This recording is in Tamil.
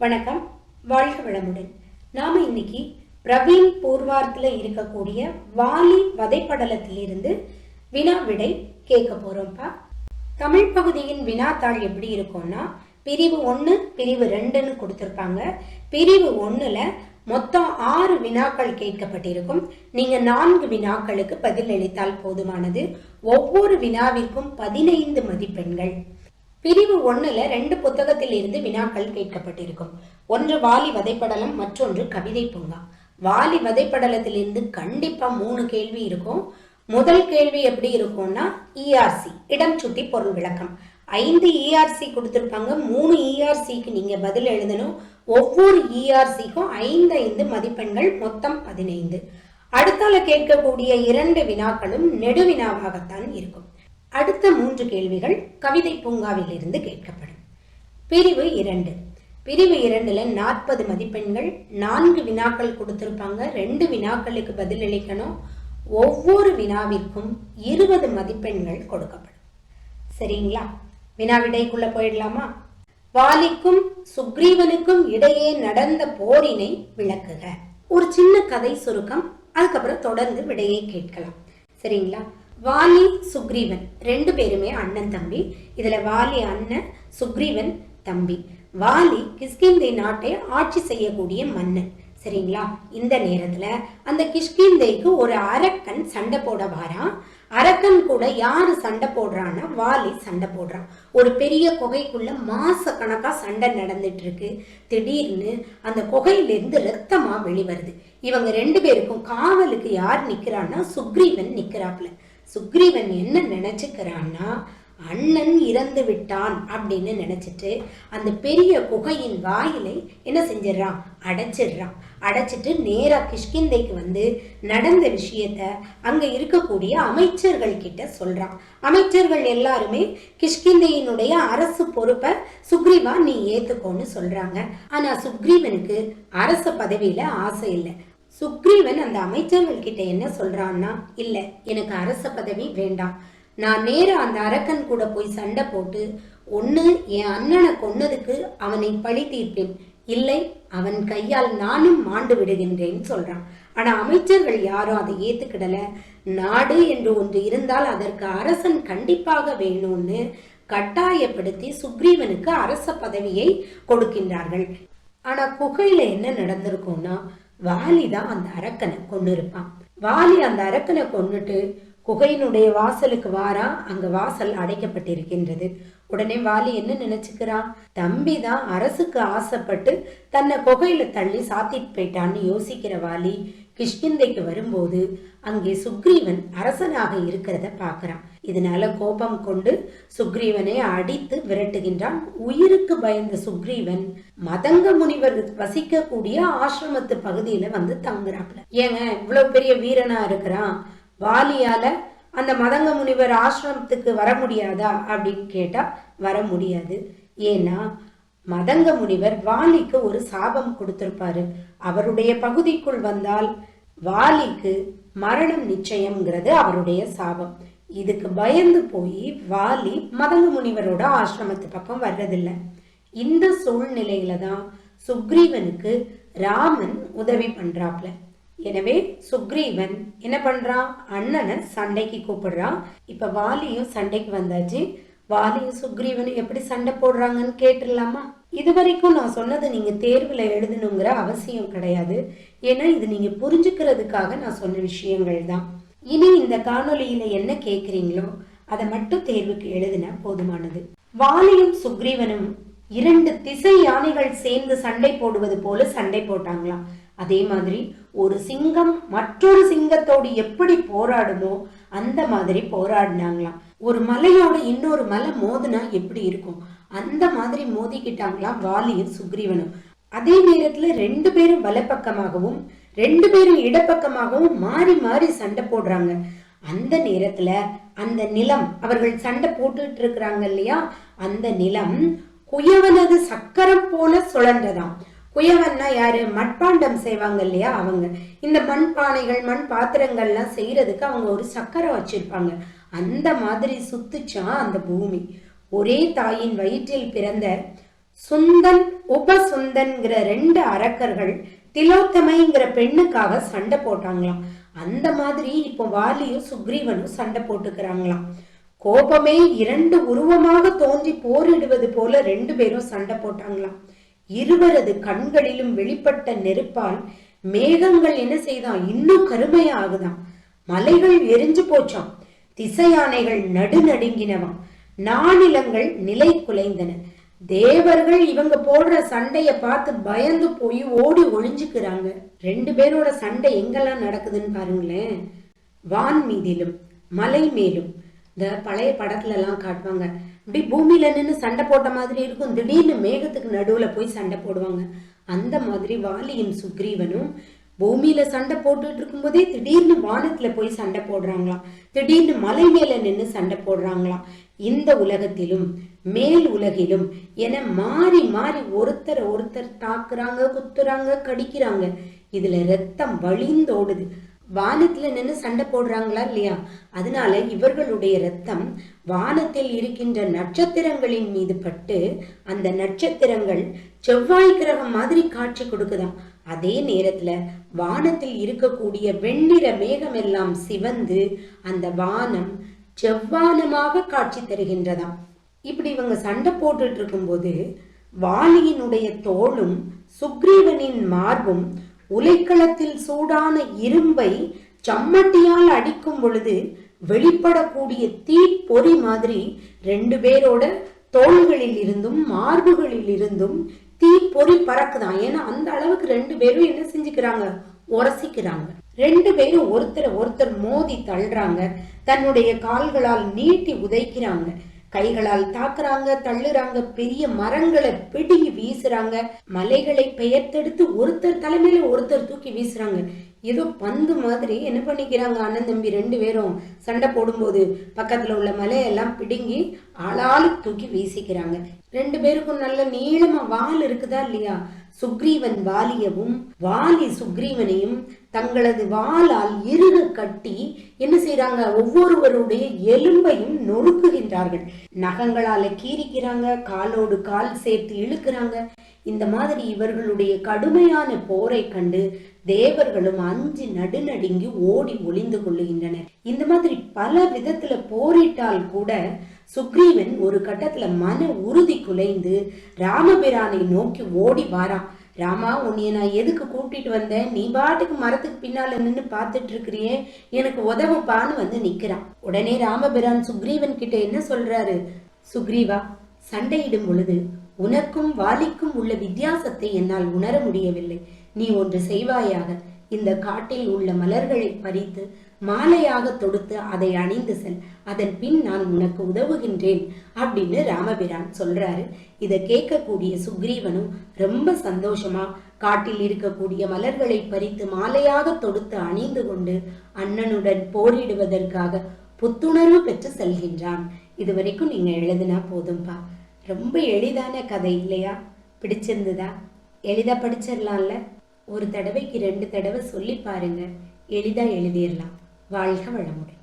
வணக்கம், வாழ்க வளமுடன். நாம இன்னைக்கு பிரவீன் பூர்வார்த்தில் இருக்கக்கூடிய வாலி வதைப்படலத்திலிருந்து வினா விடை கேட்க போறோம்ப்பா. தமிழ் பகுதியின் வினாத்தாள் எப்படி இருக்கும்னா, பிரிவு 1 பிரிவு 2ன்னு கொடுத்துருப்பாங்க. பிரிவு 1ல மொத்தம் 6 வினாக்கள் கேட்கப்பட்டிருக்கும். நீங்க 4 வினாக்களுக்கு பதில் அளித்தால் போதுமானது. ஒவ்வொரு வினாவிற்கும் 15 மதிப்பெண்கள். பிரிவு 1ல 2 புத்தகத்தில் இருந்து வினாக்கள் கேட்கப்பட்டிருக்கும். ஒன்று வாலி வதைப்படலம், மற்றொன்று கவிதை பூங்கா. வாலி வதைப்படலத்திலிருந்து கண்டிப்பா 3 கேள்வி இருக்கும். முதல் கேள்வி எப்படி இருக்கும்னா, இஆர்சி இடம் சுட்டி பொருள் விளக்கம். 5 இஆர்சி கொடுத்திருப்பாங்க. 3 இஆர்சிக்கு நீங்க பதில் எழுதணும். ஒவ்வொரு இஆர்சிக்கும் 5 மதிப்பெண்கள், மொத்தம் 15. அடுத்தால கேட்கக்கூடிய 2 வினாக்களும் நெடுவினாவாகத்தான் இருக்கும். அடுத்த 3 கேள்விகள் கவிதை பூங்காவில் இருந்து கேட்கப்படும். பிரிவு 2. பிரிவு 2ல 40 மதிப்பெண்கள், 4 வினாக்கள் கொடுத்திருப்பாங்க. 2 வினாக்களுக்கு பதில் அளிக்கணும். ஒவ்வொரு வினாவிற்கும் 20 மதிப்பெண்கள் கொடுக்கப்படும். சரிங்களா? வினாவிடைக்குள்ள போயிடலாமா? வாலிக்கும் சுக்ரீவனுக்கும் இடையே நடந்த போரினை விளக்குக. ஒரு சின்ன கதை சுருக்கம், அதுக்கப்புறம் தொடர்ந்து விடையை கேட்கலாம். சரிங்களா? வாலி சுக்ரீவன் 2 பேருமே அண்ணன் தம்பி. இதுல வாலி அண்ணன், சுக்ரீவன் தம்பி. வாலி கிஷ்கிந்தை நாட்டை ஆட்சி செய்யக்கூடிய மன்னன். சரிங்களா? இந்த நேரத்துல அந்த கிஷ்கிந்தைக்கு ஒரு அரக்கன் சண்டை போட வாரான். அரக்கன் கூட யாரு சண்டை போடுறான்னா வாலி சண்டை போடுறான். ஒரு பெரிய குகைக்குள்ள மாச கணக்கா சண்டை நடந்துட்டு இருக்கு. திடீர்னு அந்த குகையிலிருந்து ரத்தமா வெளிவருது. இவங்க 2 பேருக்கும் காவலுக்கு யார் நிக்கிறான்னா சுக்ரீவன் நிக்கிறாப்ல. சுக்ரீவன் என்ன நினைச்சுக்கிறான்னா, அண்ணன் இறந்து விட்டான் அப்படின்னு நினைச்சிட்டு அந்த பெரிய குகையின் வாயிலை என்ன செஞ்சிடறான், அடைச்சிடுறான். அடைச்சிட்டு நேரா கிஷ்கிந்தைக்கு வந்து நடந்த விஷயத்த அங்க இருக்கக்கூடிய அமைச்சர்கள் கிட்ட சொல்றான். அமைச்சர்கள் எல்லாருமே கிஷ்கிந்தையினுடைய அரசு பொறுப்பை சுக்ரீவா நீ ஏத்துக்கோன்னு சொல்றாங்க. ஆனா சுக்ரீவனுக்கு அரச பதவியில ஆசை இல்லை. சுக்ரீவன் அந்த அமைச்சர்கள் கிட்ட என்ன சொல்றான்னா, இல்ல எனக்கு அரச பதவி வேண்டாம், நான் நேரா அந்த அரக்கன் கூட போய் சண்டை போட்டு ஒண்ணு என் அண்ணனை கொன்னதுக்கு அவனை பழி தீர்ப்பேன், இல்லை அவன் கையால் நானும் மாண்டு விடுகின்றேன்னு சொல்றான். ஆனா அமைச்சர்கள் யாரும் அதை ஏத்துக்கிடல. நாடு என்று ஒன்று இருந்தால் அதற்கு அரசன் கண்டிப்பாக வேணும்னு கட்டாயப்படுத்தி சுக்ரீவனுக்கு அரச பதவியை கொடுக்கின்றார்கள். ஆனா குகையில என்ன நடந்திருக்கும்னா, வாலி தான் அந்த அரக்கனை கொண்டு இருப்பான். வாலி அந்த அரக்கனை கொண்டுட்டு குகையினுடைய வாசலுக்கு வாரா. அங்க வாசல் அடைக்கப்பட்டிருக்கின்றது. உடனே வாலி என்ன நினைச்சுக்கிறான், தம்பி தான் அரசுக்கு ஆசைப்பட்டு தன்னை குகையில தள்ளி சாத்திட்டு போயிட்டான்னு யோசிக்கிற வாலி கிஷ்கிந்தைக்கு வரும்போது அங்கே சுக்ரீவன் அரசனாக இருக்கிறத பாக்குறான். இதனால கோபம் கொண்டு சுக்ரீவனை அடித்து விரட்டுகின்றான். உயிருக்கு பயந்த சுக்ரீவன் மதங்க முனிவர் வசிக்கக்கூடிய ஆசிரமத்து பகுதியில வந்து தங்குறாப்ல. ஏங்க இவ்வளவு பெரிய வீரனா இருக்கிறான், வாலியால அந்த மதங்க முனிவர் ஆசிரமத்துக்கு வர முடியாதா அப்படின்னு கேட்டா வர முடியாது. ஏன்னா மதங்க முனிவர் வாலிக்கு ஒரு சாபம் கொடுத்திருப்பாரு. அவருடைய பகுதிக்குள் வந்தால் வாலிக்கு மரணம் நிச்சயம்ங்கிறது அவருடைய சாபம். இதுக்கு பயந்து போய் வாலி மதங்க முனிவரோட ஆசிரமத்து பக்கம் வர்றதில்லை. இந்த சூழ்நிலையில தான் சுக்ரீவனுக்கு ராமன் உதவி பண்றாப்ல. எனவே சுக்ரீவன் என்ன பண்றான், அண்ணனை சண்டைக்கு கூப்பிடுறான். இப்ப வாலியும் சண்டைக்கு வந்தாச்சு. வாலியும் சுக்ரீவனும் எப்படி சண்டை போடுறாங்கன்னு கேட்டுடலாமா? இதுவரைக்கும் நான் சொன்னது நீங்க தேர்வுல எழுதணுங்கிற அவசியம் கிடையாது. ஏன்னா இது நீங்க புரிஞ்சுக்கிறதுக்காக நான் சொன்ன விஷயங்கள் தான். இனி இந்த காணொலியில என்ன கேக்குறீங்களோ அதை மட்டும் தேர்வுக்கு எழுதின போதுமானது. வாலியும் சுக்ரீவனும் 2 திசை யானைகள் சேர்ந்து சண்டை போடுவது போல சண்டை போட்டாங்களாம். அதே மாதிரி ஒரு சிங்கம் மற்றொரு சிங்கத்தோடு எப்படி போராடுமோ அந்த மாதிரி போராடினாங்களாம். ஒரு மலையோட இன்னொரு மலை மோதுனா எப்படி இருக்கும், அந்த மாதிரி மோதிக்கிட்டாங்களாம் வாலியும் சுக்ரீவனும். அதே நேரத்துல 2 பேரும் வலப்பக்கமாகவும் 2 பேரும் இடப்பக்கமாகவும் மாறி மாறி சண்டை போடுறாங்க. அந்த நேரத்துல அந்த நிலம், அவர்கள் சண்டை போட்டுட்டு இருக்கிறாங்க இல்லையா, அந்த நிலம் குயவனது சக்கரம் போல சுழன்றதாம். குயவன்னா யாரு, மண்பாண்டம் செய்வாங்க இல்லையா அவங்க. இந்த மண்பானைகள் மண் பாத்திரங்கள்லாம் செய்யறதுக்கு அவங்க ஒரு சக்கரம் வச்சிருப்பாங்க. அந்த மாதிரி சுத்துச்சான் அந்த பூமி. ஒரே தாயின் வயிற்றில் பிறந்த சுந்தன் உபசுந்தன்கிற 2 அரக்கர்கள் திலோத்தமைங்கிற பெண்ணுக்காக சண்டை போட்டாங்களாம். அந்த மாதிரி இப்போ வாலியும் சுக்ரீவனும் சண்டை போட்டுக்கிறாங்களாம். கோபமே 2 உருவமாக தோன்றி போரிடுவது போல 2 பேரும் சண்டை போட்டாங்களாம். இருவரது கண்களிலும் வெளிப்பட்ட நெருப்பால் மேகங்கள் என்ன செய்தான், இன்னும் கருமையா ஆகுதான். மலைகள் எரிஞ்சு போச்சாம். திசையானைகள் நடுநடுங்கினவாம். நானிலங்கள் நிலை குலைந்தன. தேவர்கள் இவங்க போடுற சண்டைய பார்த்து பயந்து போய் ஓடி ஒளிஞ்சுக்கிறாங்க. 2 பேரோட சண்டை எங்கெல்லாம் நடக்குதுன்னு பாருங்களேன். வான் மீதிலும் மலை மேலும். இந்த பழைய படத்துல எல்லாம் காட்டுவாங்க, அப்படி பூமியில நின்று சண்டை போட்ட மாதிரி இருக்கும், திடீர்னு மேகத்துக்கு நடுவுல போய் சண்டை போடுவாங்க. அந்த மாதிரி வாலியும் சுக்ரீவனும் பூமியில சண்டை போட்டுட்டு இருக்கும் போதே திடீர்னு வானத்துல போய் சண்டை போடுறாங்களாம். திடீர்னு மலை மேல நின்று சண்டை போடுறாங்களாம். இந்த உலகத்திலும் மேல் உலகிலும் என மாறி மாறி ஒருத்தர் ஒருத்தர் தாக்குறாங்க, குத்துறாங்க, கடிக்கிறாங்க. இதுல ரத்தம் வழிந்தோடுது. வானத்துல நின்று சண்டை போடுறாங்களா இல்லையா, அதனால இவர்களுடைய ரத்தம் வானத்தில் இருக்கின்ற நட்சத்திரங்களின் மீது பட்டு அந்த நட்சத்திரங்கள் செவ்வாய் கிரகம் மாதிரி காட்சி கொடுக்குதாம். அதே நேரத்துல வானத்தில் இருக்கக்கூடிய வெண்ணிற மேகம் எல்லாம் சிவந்து அந்த வானம் செவ்வானமாக காட்சி தருகின்றதாம். இப்படி இவங்க சண்டை போட்டுட்டு இருக்கும்போது வாலியினுடைய தோளும் சுக்ரீவனின் மார்பும் உலைக்களத்தில் சூடான இரும்பை சம்மட்டியால் அடிக்கும் பொழுது வெளிப்படக்கூடிய தீ பொறி மாதிரி 2 பேரோட தோள்களில் இருந்தும் மார்புகளில் இருந்தும் தீ பொறி பறக்குதான். ஏன்னா அந்த அளவுக்கு 2 பேரும் என்ன செஞ்சுக்கிறாங்க, உரசிக்கிறாங்க. 2 பேரும் ஒருத்தரை ஒருத்தர் மோதி தள்ளுறாங்க. தன்னுடைய கால்களால் நீட்டி உதைக்கிறாங்க. கைகளால் தாக்குறாங்க, தள்ளுறாங்க. பெரிய மரங்களை பிடுங்கி வீசுறாங்க. மலைகளை பெயர்த்தெடுத்து ஒருத்தர் தலைமையில ஒருத்தர் தூக்கி வீசுறாங்க. ஏதோ பந்து மாதிரி என்ன பண்ணிக்கிறாங்க, அண்ணன் தம்பி 2 பேரும் சண்டை போடும்போது பக்கத்துல உள்ள மலையெல்லாம் பிடுங்கி ஆளாளுக்கு தூக்கி வீசிக்கிறாங்க. 2 பேருக்கும் நல்ல நீளமா வால் இருக்குதா இல்லையா. சுக்ரீவன் வாலியவும் வாலி சுக்ரீவனையும் தங்களது வாளால் இறுக கட்டி என்ன செய்யறாங்க, ஒவ்வொருவருடைய எலும்பையும் நொறுக்குகின்றார்கள். நகங்களால கீறிக்கிறாங்க, காலோடு கால் சேர்த்து இழுக்கிறாங்க. இந்த மாதிரி இவர்களுடைய கடுமையான போரை கண்டு தேவர்களும் அஞ்சு நடுநடுங்கி ஓடி ஒளிந்து கொள்ளுகின்றனர். இந்த மாதிரி பல விதத்துல போரிட்டால் கூட சுக்ரீவன் ஒரு கட்டத்துல மன உறுதி குலைந்து ராமபிரானை நோக்கி ஓடி வாரான். ராமா, உன்னைய நான் எதுக்கு கூட்டிட்டு வந்தேன், நீ பாட்டுக்கு மரத்துக்கு பின்னால நின்று பார்த்துட்டு இருக்கிறியே, எனக்கு உதவுப்பான்னு வந்து நிக்கிறான். உடனே ராமபிரான் சுக்ரீவன் கிட்ட என்ன சொல்றாரு, சுக்ரீவா, சண்டையிடும் பொழுது உனக்கும் வாலிக்கும் உள்ள வித்தியாசத்தை என்னால் உணர முடியவில்லை. நீ ஒன்று செய்வாயாக, இந்த காட்டில் உள்ள மலர்களை பறித்து மாலையாக தொடுத்து அதை அணிந்து செல், அதன் பின் நான் உனக்கு உதவுகின்றேன் அப்படின்னு ராமபிரான் சொல்றாரு. இதை கேட்கக்கூடிய சுக்ரீவனும் ரொம்ப சந்தோஷமா காட்டில் இருக்கக்கூடிய மலர்களை பறித்து மாலையாக தொடுத்து அணிந்து கொண்டு அண்ணனுடன் போரிடுவதற்காக புத்துணர்வு பெற்று செல்கின்றான். இது வரைக்கும் நீங்க எழுதுனா போதும்பா. ரொம்ப எளிதான கதை இல்லையா? பிடிச்சிருந்ததா? எளிதா படிச்சிடலாம்ல. ஒரு தடவைக்கு 2 தடவை சொல்லி பாருங்க, எளிதா எழுதிடலாம். வாழ்க வளமுடன்.